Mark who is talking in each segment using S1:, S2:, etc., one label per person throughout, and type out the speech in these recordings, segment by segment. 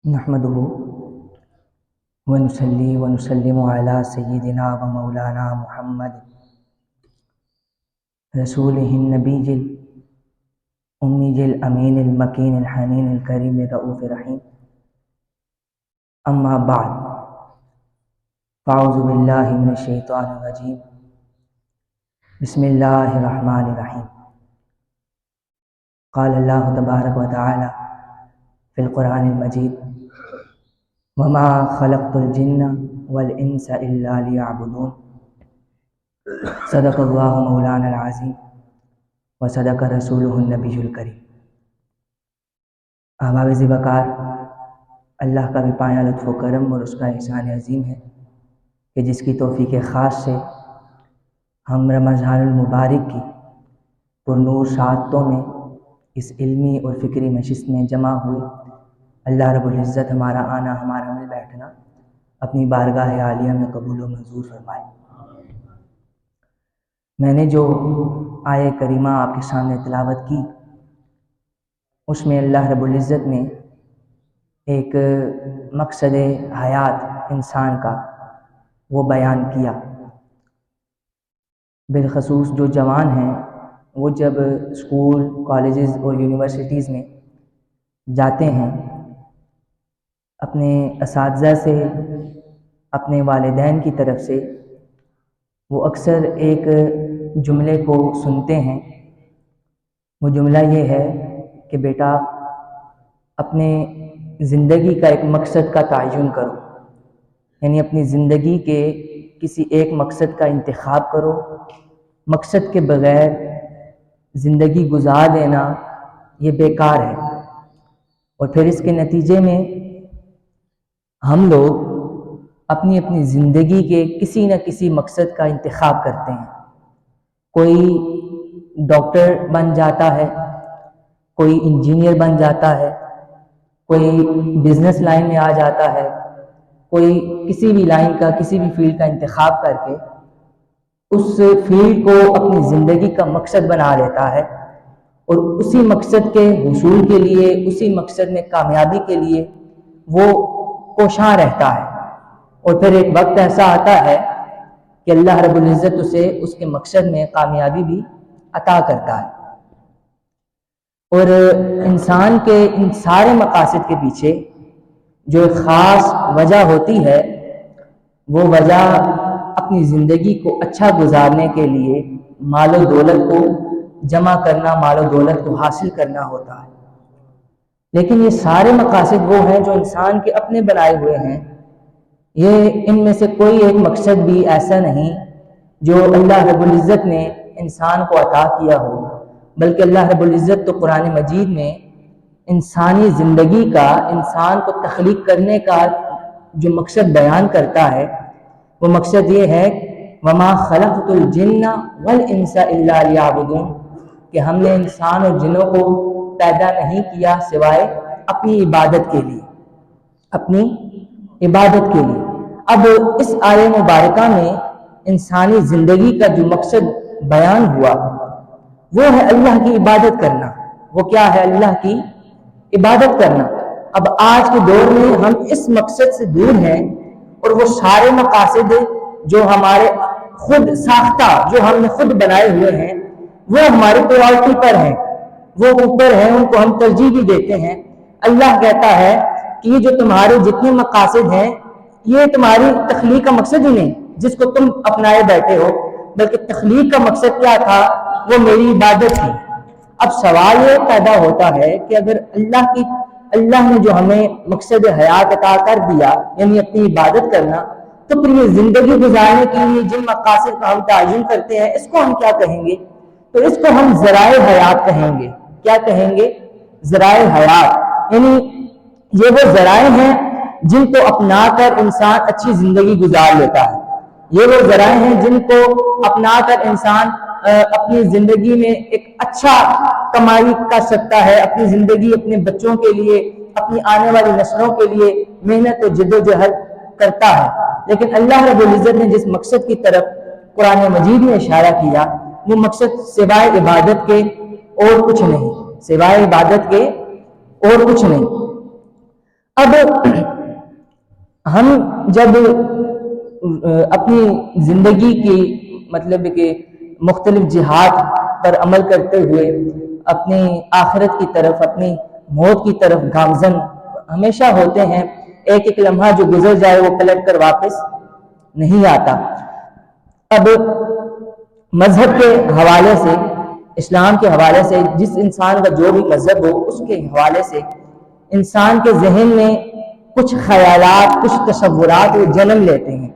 S1: نحمده ونصلي ونسلم على سيدنا ومولانا محمد رسوله النبي الأمي الأمين المكين الحنين الكريم الرؤوف الرحيم. أما بعد، فأعوذ بالله من الشيطان الرجيم. بسم الله الرحمن الرحيم. قال الله تبارك وتعالى في القرآن المجيد: وما خلقت الجن والإنس إلا ليعبدون. صدق اللہ مولانا العظیم وصدق رسولہ النبی الکریم. احباب ذوقار، اللہ کا بھی پایا لطف و کرم اور اس کا احسان عظیم ہے کہ جس کی توفیق خاص سے ہم رمضان المبارک کی پرنور سعادتوں میں اس علمی اور فکری نشست میں جمع ہوئے. اللہ رب العزت ہمارا آنا، ہمارا مل بیٹھنا اپنی بارگاہ عالیہ میں قبول و منظور فرمائے. میں نے جو آیہ کریمہ آپ کے سامنے تلاوت کی، اس میں اللہ رب العزت نے ایک مقصد حیات انسان کا وہ بیان کیا. بالخصوص جو جوان ہیں وہ جب اسکول، کالجز اور یونیورسٹیز میں جاتے ہیں، اپنے اساتذہ سے، اپنے والدین کی طرف سے وہ اکثر ایک جملے کو سنتے ہیں. وہ جملہ یہ ہے کہ بیٹا اپنے زندگی کا ایک مقصد کا تعین کرو، یعنی اپنی زندگی کے کسی ایک مقصد کا انتخاب کرو. مقصد کے بغیر زندگی گزار دینا یہ بیکار ہے. اور پھر اس کے نتیجے میں ہم لوگ اپنی زندگی کے کسی نہ کسی مقصد کا انتخاب کرتے ہیں. کوئی ڈاکٹر بن جاتا ہے، کوئی انجینئر بن جاتا ہے، کوئی بزنس لائن میں آ جاتا ہے، کوئی کسی بھی لائن کا، کسی بھی فیلڈ کا انتخاب کر کے اس فیلڈ کو اپنی زندگی کا مقصد بنا لیتا ہے اور اسی مقصد کے حصول کے لیے، اسی مقصد میں کامیابی کے لیے وہ کوشاں رہتا ہے. اور پھر ایک وقت ایسا آتا ہے کہ اللہ رب العزت اسے اس کے مقصد میں کامیابی بھی عطا کرتا ہے. اور انسان کے ان سارے مقاصد کے پیچھے جو ایک خاص وجہ ہوتی ہے، وہ وجہ اپنی زندگی کو اچھا گزارنے کے لیے مال و دولت کو جمع کرنا، مال و دولت کو حاصل کرنا ہوتا ہے. لیکن یہ سارے مقاصد وہ ہیں جو انسان کے اپنے بنائے ہوئے ہیں. یہ ان میں سے کوئی ایک مقصد بھی ایسا نہیں جو اللہ رب العزت نے انسان کو عطا کیا ہو، بلکہ اللہ رب العزت تو قرآن مجید میں انسانی زندگی کا، انسان کو تخلیق کرنے کا جو مقصد بیان کرتا ہے، وہ مقصد یہ ہے: وما خلقت الجن والانس الا لیعبدون، کہ ہم نے انسان اور جنوں کو پیدا نہیں کیا سوائے اپنی عبادت کے لیے، اپنی عبادت کے لیے. اب اس آیہ مبارکہ میں انسانی زندگی کا جو مقصد بیان ہوا وہ ہے اللہ کی عبادت کرنا. وہ کیا ہے؟ اللہ کی عبادت کرنا. اب آج کے دور میں ہم اس مقصد سے دور ہیں اور وہ سارے مقاصد جو ہمارے خود ساختہ، جو ہم نے خود بنائے ہوئے ہیں، وہ ہماری پرائورٹی پر ہیں، وہ اوپر ہیں، ان کو ہم ترجیح بھی دیتے ہیں. اللہ کہتا ہے کہ یہ جو تمہارے جتنے مقاصد ہیں یہ تمہاری تخلیق کا مقصد ہی نہیں جس کو تم اپنائے بیٹھے ہو، بلکہ تخلیق کا مقصد کیا تھا؟ وہ میری عبادت تھی. اب سوال یہ پیدا ہوتا ہے کہ اگر اللہ نے جو ہمیں مقصد حیات عطا کر دیا، یعنی اپنی عبادت کرنا، تو پھر یہ زندگی گزارنے کے لیے جن مقاصد کا ہم تعین کرتے ہیں اس کو ہم کیا کہیں گے؟ تو اس کو ہم ذرائع حیات کہیں گے. کیا کہیں گے؟ ذرائع حیات. یعنی یہ وہ ذرائع ہیں جن کو اپنا کر انسان اچھی زندگی گزار لیتا ہے. یہ وہ ذرائع ہیں جن کو اپنا کر انسان اپنی زندگی میں ایک اچھا کمائی کر سکتا ہے، اپنی زندگی اپنے بچوں کے لیے، اپنی آنے والی نسلوں کے لیے محنت و جد و جہد کرتا ہے. لیکن اللہ رب العزت نے جس مقصد کی طرف قرآن مجید میں اشارہ کیا، وہ مقصد سوائے عبادت کے اور کچھ نہیں، سوائے عبادت کے اور کچھ نہیں. اب ہم جب اپنی زندگی کی مطلب کہ مختلف جہات پر عمل کرتے ہوئے اپنی آخرت کی طرف، اپنی موت کی طرف گامزن ہمیشہ ہوتے ہیں، ایک ایک لمحہ جو گزر جائے وہ پلٹ کر واپس نہیں آتا۔ اب مذہب کے حوالے سے، اسلام کے حوالے سے، جس انسان کا جو بھی مذہب ہو اس کے حوالے سے انسان کے ذہن میں کچھ خیالات، کچھ تصورات وہ جنم لیتے ہیں۔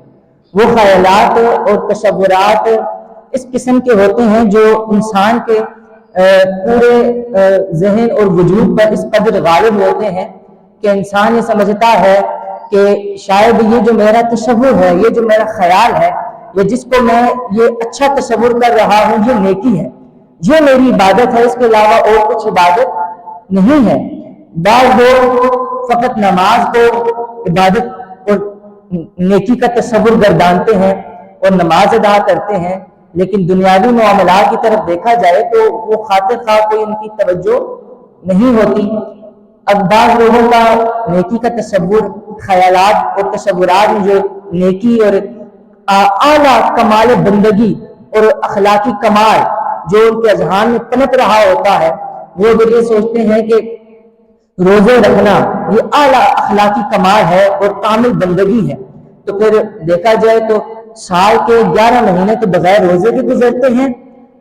S1: وہ خیالات اور تصورات اس قسم کے ہوتے ہیں جو انسان کے پورے ذہن اور وجود پر اس قدر غالب ہوتے ہیں کہ انسان یہ سمجھتا ہے کہ شاید یہ جو میرا تصور ہے، یہ جو میرا خیال ہے، یہ جس کو میں یہ اچھا تصور کر رہا ہوں، یہ نیکی ہے، یہ میری عبادت ہے، اس کے علاوہ اور کچھ عبادت نہیں ہے۔ بعض لوگ فقط نماز کو عبادت اور نیکی کا تصور گردانتے ہیں اور نماز ادا کرتے ہیں، لیکن دنیاوی معاملات کی طرف دیکھا جائے تو وہ خاطر خواہ کوئی ان کی توجہ نہیں ہوتی۔ اب بعض لوگوں کا نیکی کا تصور، خیالات اور تصورات میں جو نیکی اور اعلیٰ کمال بندگی اور اخلاقی کمال جو ان کے اذہان میں پنپ رہا ہوتا ہے، وہ اگر یہ سوچتے ہیں کہ روزے رکھنا یہ اعلیٰ اخلاقی کمال ہے اور کامل بندگی ہے، تو پھر دیکھا جائے تو سال کے 11 مہینے تو بغیر روزے کے گزرتے ہیں،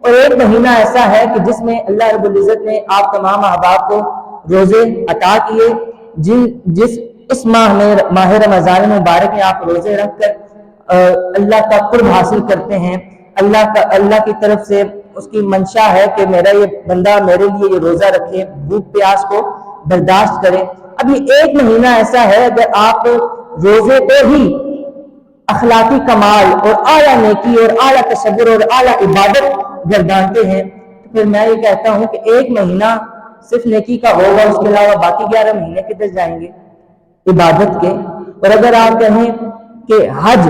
S1: اور ایک مہینہ ایسا ہے کہ جس میں اللہ رب العزت نے آپ تمام احباب کو روزے عطا کیے، جس اس ماہ میں، ماہ رمضان مبارک میں آپ روزے رکھ کر اللہ کا قرب حاصل کرتے ہیں۔ اللہ کی طرف سے اس کی منشا ہے کہ میرا یہ بندہ میرے لیے یہ روزہ رکھے، بھوک پیاس کو برداشت کرے۔ اب یہ ایک مہینہ ایسا ہے اگر آپ روزے پہ ہی اخلاقی کمال اور اعلیٰ نیکی اور اعلیٰ تصور اور اعلیٰ عبادت گردانتے ہیں، تو پھر میں یہ کہتا ہوں کہ ایک مہینہ صرف نیکی کا ہوگا، اس کے علاوہ باقی 11 مہینے کدھر جائیں گے عبادت کے۔ اور اگر آپ کہیں کہ حج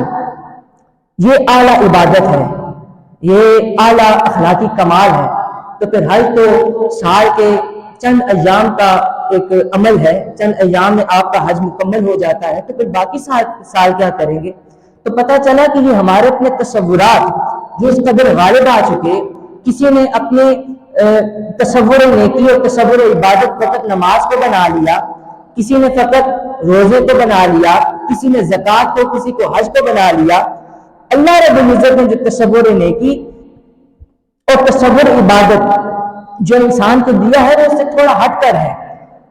S1: یہ اعلیٰ عبادت ہے، یہ اعلیٰ اخلاقی کمال ہے، تو پھر حج تو سال کے چند ایام کا ایک عمل ہے، چند ایام میں آپ کا حج مکمل ہو جاتا ہے، تو پھر باقی سال کیا کریں گے؟ تو پتہ چلا کہ یہ ہمارے اپنے تصورات جو اس قدر غالب آ چکے، کسی نے اپنے تصور نیکی اور تصور عبادت فقط نماز کو بنا لیا، کسی نے فقط روزے کو بنا لیا، کسی نے زکوٰۃ کو، کسی کو حج کو بنا لیا۔ اللہ رب العزت نے جو تصور نیکی اور تصور عبادت جو انسان کو دیا ہے وہ اس سے تھوڑا ہٹ کر ہے،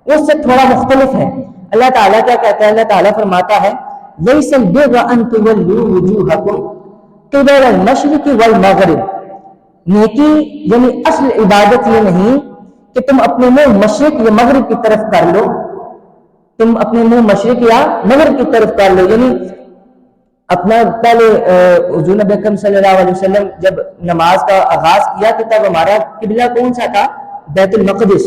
S1: وہ اس سے تھوڑا مختلف ہے۔ اللہ تعالیٰ کیا کہتا ہے؟ اللہ تعالیٰ فرماتا ہے لَيْسَ الْبِرَّ أَن تُوَلُّوا وُجُوهَكُمْ قِبَلَ الْمَشْرِقِ وَالْمَغْرِبِ، نیکی یعنی اصل عبادت یہ نہیں کہ تم اپنے منہ مشرق یا مغرب کی طرف کر لو، تم اپنے منہ مشرق یا مغرب کی طرف کر لو، یعنی اپنا پہلے حضور نبی اکرم صلی اللہ علیہ وسلم جب نماز کا آغاز کیا تو تب ہمارا قبلہ کون سا تھا؟ بیت المقدس۔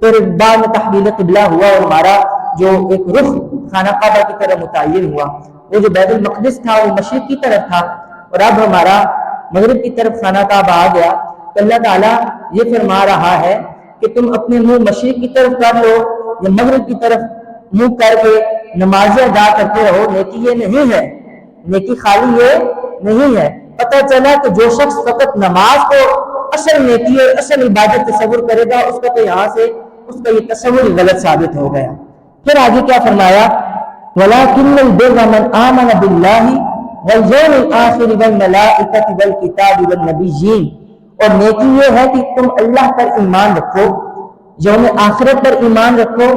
S1: پھر بعد میں تحویل قبلہ ہوا اور ہمارا جو ایک رخ خانہ کعبہ کی طرف متعین ہوا، وہ جو بیت المقدس تھا وہ مشرق کی طرف تھا، اور اب ہمارا مغرب کی طرف خانہ کعبہ آ گیا۔ تو اللہ تعالیٰ یہ فرما رہا ہے کہ تم اپنے منہ مشرق کی طرف کر لو یا مغرب کی طرف منہ کر کے نمازیں ادا کرتے رہو، نیکی یہ نہیں ہے، نیکی خالی یہ نہیں ہے۔ پتہ چلا کہ جو شخص فقط نماز کو اصل نیکی اور اصل عبادت تصور کرے گا، اس کا تو یہاں سے اس کا یہ تصور غلط ثابت ہو گیا۔ پھر آگے کیا فرمایا؟ وَلَكِنَّ الْبِرَّ مَنْ آمَنَ بِاللَّهِ وَالْيَوْمِ الْآخِرِ وَالْمَلَائِكَةِ وَالْكِتَابِ وَالنَّبِيِّينَ، اور نیکی یہ ہے کہ تم اللہ پر ایمان رکھو، یوم آخرت پر ایمان رکھو،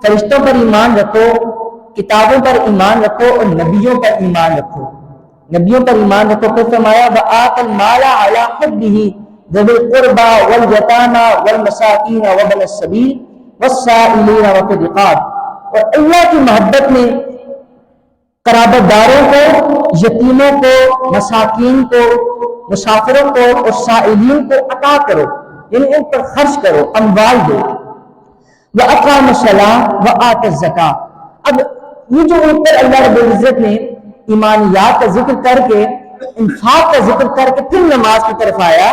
S1: فرشتوں پر ایمان رکھو، کتابوں پر ایمان رکھو اور نبیوں پر ایمان رکھو، نبیوں پر ایمان رکھو۔ پھر فرمایا وَآتَ الْمَالَ عَلَىٰ حُبِّهِ ذوِي الْقُرْبَىٰ وَالْيَتَامَىٰ وَالْمَسَاكِينَ وَابْنَ السَّبِيلِ وَالسَّائِلِينَ وَفِي الرِّقَابِ، اور اللہ کی محبت میں قرابت داروں کو، یتیموں کو، مساکین کو، مسافروں کو اور سائلین کو عطا کرو، یعنی ان پر خرچ کرو، اموال دو۔ وَأَقَامَ الصَّلَاةَ وَآتَ الزَّكَاةَ، اب یہ جو ان پر اللہ رب العزت نے ایمانیات کا ذکر کر کے، انفاق کا ذکر کر کے پھر نماز کی طرف آیا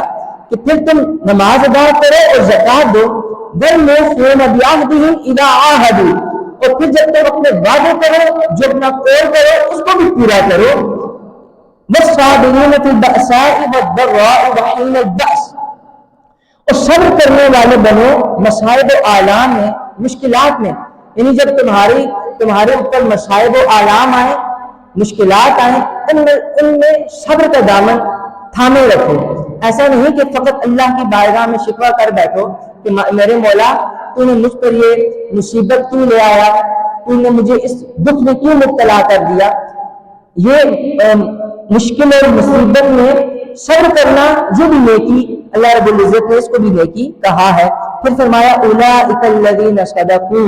S1: کہ پھر تم نماز ادا کرو اور زکوٰۃ دو۔ وَالْمُوفُونَ بِعَهْدِهِمْ إِذَا عَاهَدُوا، اور اور پھر جب تک اپنے وعدے کرو، جو اپنا قول کرو اس کو بھی پورا کرو. والصابرین فی البأساء والضراء وحین البأس، اور صبر کرنے والے بنو مصائب و آلام میں، مشکلات میں. یعنی جب تمہارے اوپر مصائب و آلام آئیں، مشکلات آئیں، ان میں صبر کا دامن تھامے رکھو. ایسا نہیں کہ فقط اللہ کی بارگاہ میں شکوہ کر بیٹھو کہ میرے مولا تو نے مجھ پر یہ مصیبت کیوں لے آیا، تو نے مجھے اس دکھ میں کیوں مبتلا کر دیا. یہ مشکل اور مصیبت میں صبر کرنا یہ بھی نیکی، اللہ رب العزت نے اس کو بھی نیکی کہا ہے. پھر فرمایا اولئک الذین صدقوا،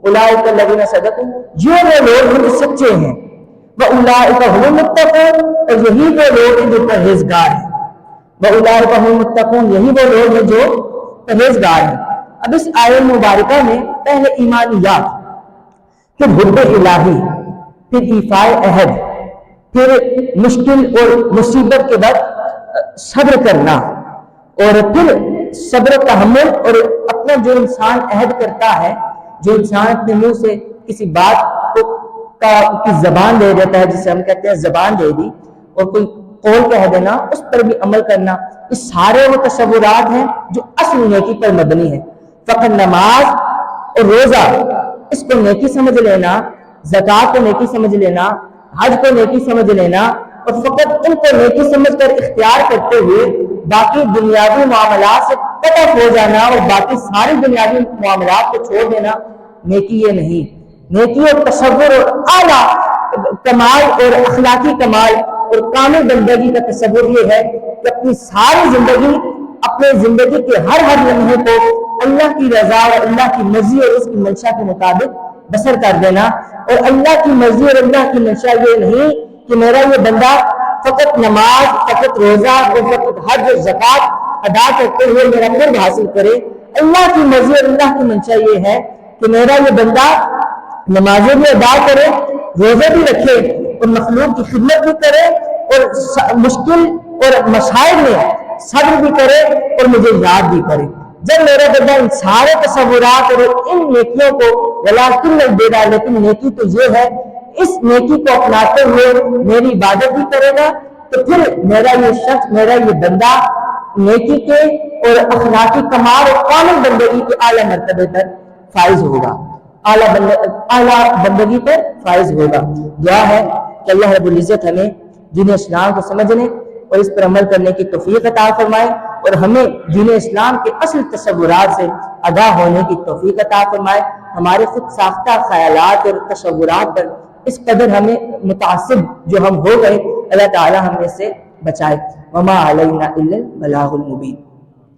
S1: اولئک الذین صدقوا، جو وہ لوگ جو سچے ہیں، واولئک هم المتقون، اور یہی وہ لوگ ہیں جو پرہیزگار ہیں. واولئک هم المتقون، یہی وہ لوگ ہیں جو پرہیزگار ہیں. اب اس آیت مبارکہ میں پہلے ایمانیات، پھر حب الہی، پھر ایفاء عہد، پھر مشکل اور مصیبت کے بعد صبر کرنا، اور پھر صبر و تحمل، اور اپنا جو انسان عہد کرتا ہے، جو انسان اپنے منہ سے کسی بات کی زبان دے دیتا ہے، جسے ہم کہتے ہیں زبان دے دی، اور کوئی قول کہہ دینا، اس پر بھی عمل کرنا، یہ سارے وہ تصورات ہیں جو اصل نیکی پر مبنی ہے. فقط نماز اور روزہ اس کو نیکی سمجھ لینا، زکوٰۃ کو نیکی سمجھ لینا، حج کو نیکی سمجھ لینا، اور فقط ان کو نیکی سمجھ کر اختیار کرتے ہوئے باقی دنیاوی معاملات سے قطع ہو جانا اور باقی ساری دنیاوی معاملات کو چھوڑ دینا، نیکی یہ نہیں. نیکی اور تصور اور اعلیٰ کمال اور اخلاقی کمال اور کامل بندگی کا تصور یہ ہے کہ اپنی ساری زندگی، اپنے زندگی کے ہر لمحے کو اللہ کی رضا اور اللہ کی مرضی اور اس کی منشا کے مطابق بسر کر دینا. اور اللہ کی مرضی اور اللہ کی منشا یہ نہیں کہ میرا یہ بندہ فقط نماز، فقط روزہ اور فقط حج اور زکوٰۃ ادا کرتے ہوئے میرا قرب حاصل کرے. اللہ کی مرضی اور اللہ کی منشا یہ ہے کہ میرا یہ بندہ نمازیں بھی ادا کرے، روزے بھی رکھے، اور مخلوق کی خدمت بھی کرے، اور مشکل اور مصائب میں صبر بھی کرے اور مجھے یاد بھی کرے. جب میرا بندہ ان سارے تصورات اور ان نیکیوں کو ولیکن البر، لیکن نیکی تو یہ ہے، اس نیکی کو اپناتے ہوئے میری عبادت بھی کرے گا، تو پھر میرا یہ شخص، میرا یہ بندہ نیکی کے اور اخلاقی کمال اور کامل بندگی کے اعلیٰ مرتبے پر فائز ہوگا، اعلیٰ بندگی پر فائز ہوگا. دعا ہے کہ اللہ رب العزت ہمیں دین اسلام کو سمجھنے اور اس پر عمل کرنے کی توفیق عطا فرمائے، اور ہمیں دین اسلام کے اصل تصورات سے آگاہ ہونے کی توفیق عطا فرمائے. ہمارے خود ساختہ خیالات اور تصورات پر اس قدر ہمیں متعصب جو ہم ہو گئے، اللہ تعالی ہمیں سے بچائے. وما علینا الا البلاغ المبین.